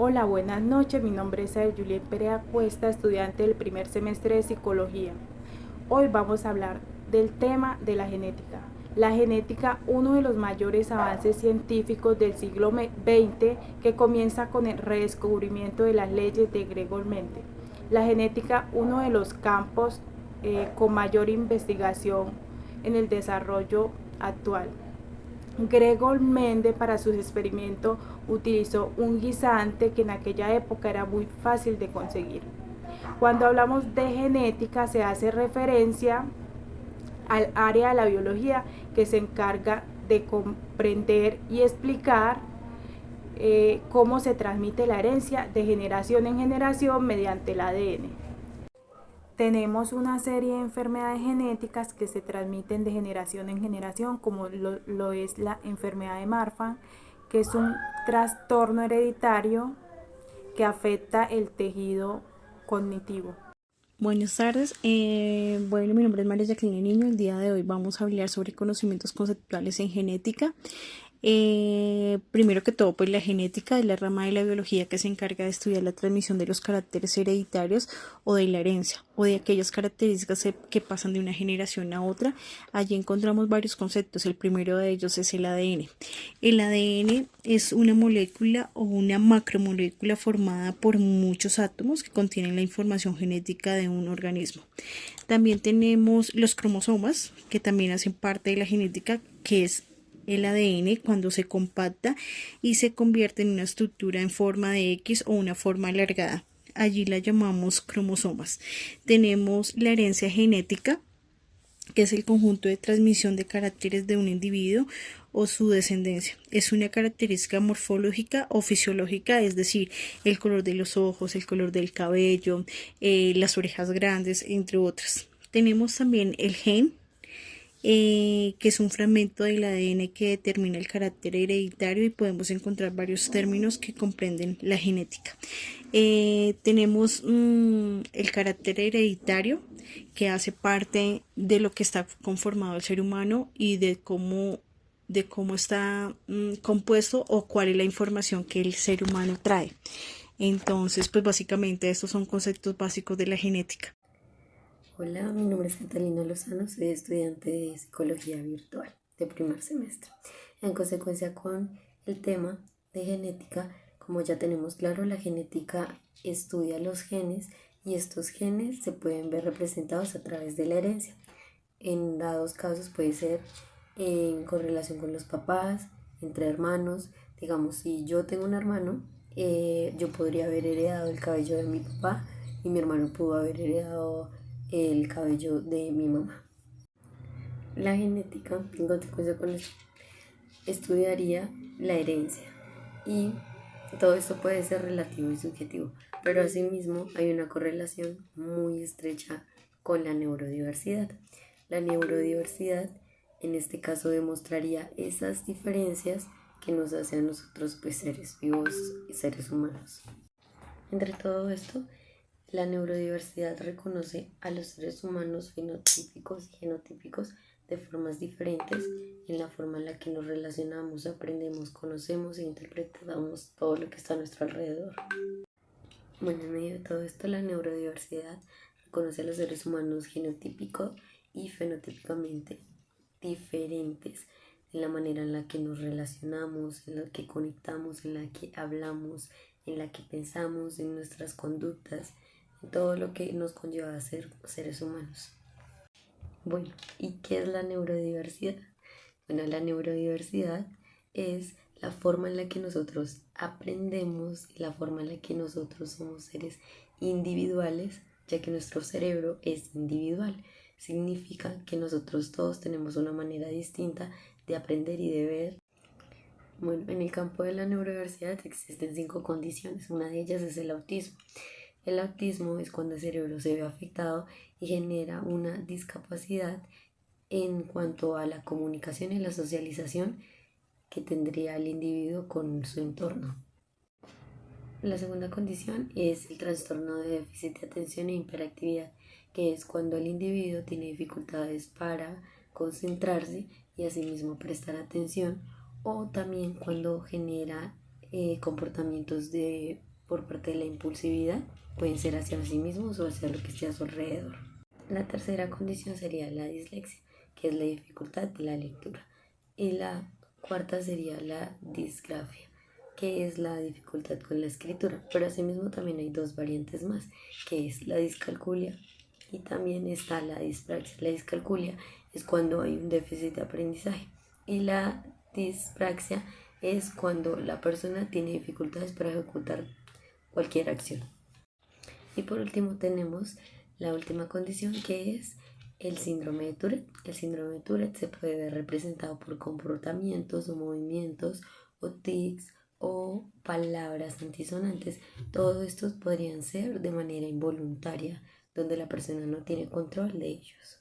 Hola, buenas noches. Mi nombre es Juliet Perea Cuesta, estudiante del primer semestre de Psicología. Hoy vamos a hablar del tema de la genética. La genética, uno de los mayores avances científicos del siglo XX, que comienza con el redescubrimiento de las leyes de Gregor Mendel. La genética, uno de los campos con mayor investigación en el desarrollo actual. Gregor Mendel para sus experimentos utilizó un guisante que en aquella época era muy fácil de conseguir. Cuando hablamos de genética se hace referencia al área de la biología que se encarga de comprender y explicar cómo se transmite la herencia de generación en generación mediante el ADN. Tenemos una serie de enfermedades genéticas que se transmiten de generación en generación, como lo es la enfermedad de Marfan, que es un trastorno hereditario que afecta el tejido cognitivo. Buenas tardes, mi nombre es María Jacqueline Niño. El día de hoy vamos a hablar sobre conocimientos conceptuales en genética. Primero que todo, pues la genética es la rama de la biología que se encarga de estudiar la transmisión de los caracteres hereditarios o de la herencia o de aquellas características que pasan de una generación a otra. Allí encontramos varios conceptos. El primero de ellos es el ADN. El ADN es una molécula o una macromolécula formada por muchos átomos que contienen la información genética de un organismo. También tenemos los cromosomas, que también hacen parte de la genética, que es el ADN cuando se compacta y se convierte en una estructura en forma de X o una forma alargada. Allí la llamamos cromosomas. Tenemos la herencia genética, que es el conjunto de transmisión de caracteres de un individuo o su descendencia. Es una característica morfológica o fisiológica, es decir, el color de los ojos, el color del cabello, las orejas grandes, entre otras. Tenemos también el gen, que es un fragmento del ADN que determina el carácter hereditario, y podemos encontrar varios términos que comprenden la genética. Tenemos el carácter hereditario, que hace parte de lo que está conformado el ser humano y de cómo está compuesto o cuál es la información que el ser humano trae. Entonces, pues básicamente estos son conceptos básicos de la genética. Hola, mi nombre es Catalina Lozano, soy estudiante de Psicología Virtual de primer semestre. En consecuencia con el tema de genética, como ya tenemos claro, la genética estudia los genes y estos genes se pueden ver representados a través de la herencia. En dados casos puede ser en correlación con los papás, entre hermanos. Digamos, si yo tengo un hermano, yo podría haber heredado el cabello de mi papá y mi hermano pudo haber heredado el cabello de mi mamá. La genética, en consecuencia con esto, estudiaría la herencia y todo esto puede ser relativo y subjetivo, pero asimismo hay una correlación muy estrecha con la neurodiversidad. La neurodiversidad en este caso demostraría esas diferencias que nos hacen a nosotros pues seres vivos y seres humanos. Entre todo esto, la neurodiversidad reconoce a los seres humanos fenotípicos y genotípicos de formas diferentes en la forma en la que nos relacionamos, aprendemos, conocemos e interpretamos todo lo que está a nuestro alrededor. Bueno, en medio de todo esto, la neurodiversidad reconoce a los seres humanos genotípicos y fenotípicamente diferentes en la manera en la que nos relacionamos, en la que conectamos, en la que hablamos, en la que pensamos, en nuestras conductas, en todo lo que nos conlleva a ser seres humanos. Bueno, ¿y qué es la neurodiversidad? Bueno, la neurodiversidad es la forma en la que nosotros aprendemos y la forma en la que nosotros somos seres individuales, ya que nuestro cerebro es individual. Significa que nosotros todos tenemos una manera distinta de aprender y de ver. Bueno, en el campo de la neurodiversidad existen 5 condiciones. Una de ellas es el autismo. El autismo es cuando el cerebro se ve afectado y genera una discapacidad en cuanto a la comunicación y la socialización que tendría el individuo con su entorno. La segunda condición es el trastorno de déficit de atención e hiperactividad, que es cuando el individuo tiene dificultades para concentrarse y asimismo prestar atención, o también cuando genera comportamientos de por parte de la impulsividad, pueden ser hacia sí mismos o hacia lo que esté a su alrededor. La tercera condición sería la dislexia, que es la dificultad de la lectura. Y la cuarta sería la disgrafia, que es la dificultad con la escritura. Pero asimismo también hay dos variantes más, que es la discalculia y también está la dispraxia. La discalculia es cuando hay un déficit de aprendizaje y la dispraxia es cuando la persona tiene dificultades para ejecutar cualquier acción. Y por último tenemos la última condición, que es el síndrome de Tourette. El síndrome de Tourette se puede ver representado por comportamientos o movimientos o tics o palabras antisonantes. Todos estos podrían ser de manera involuntaria, donde la persona no tiene control de ellos.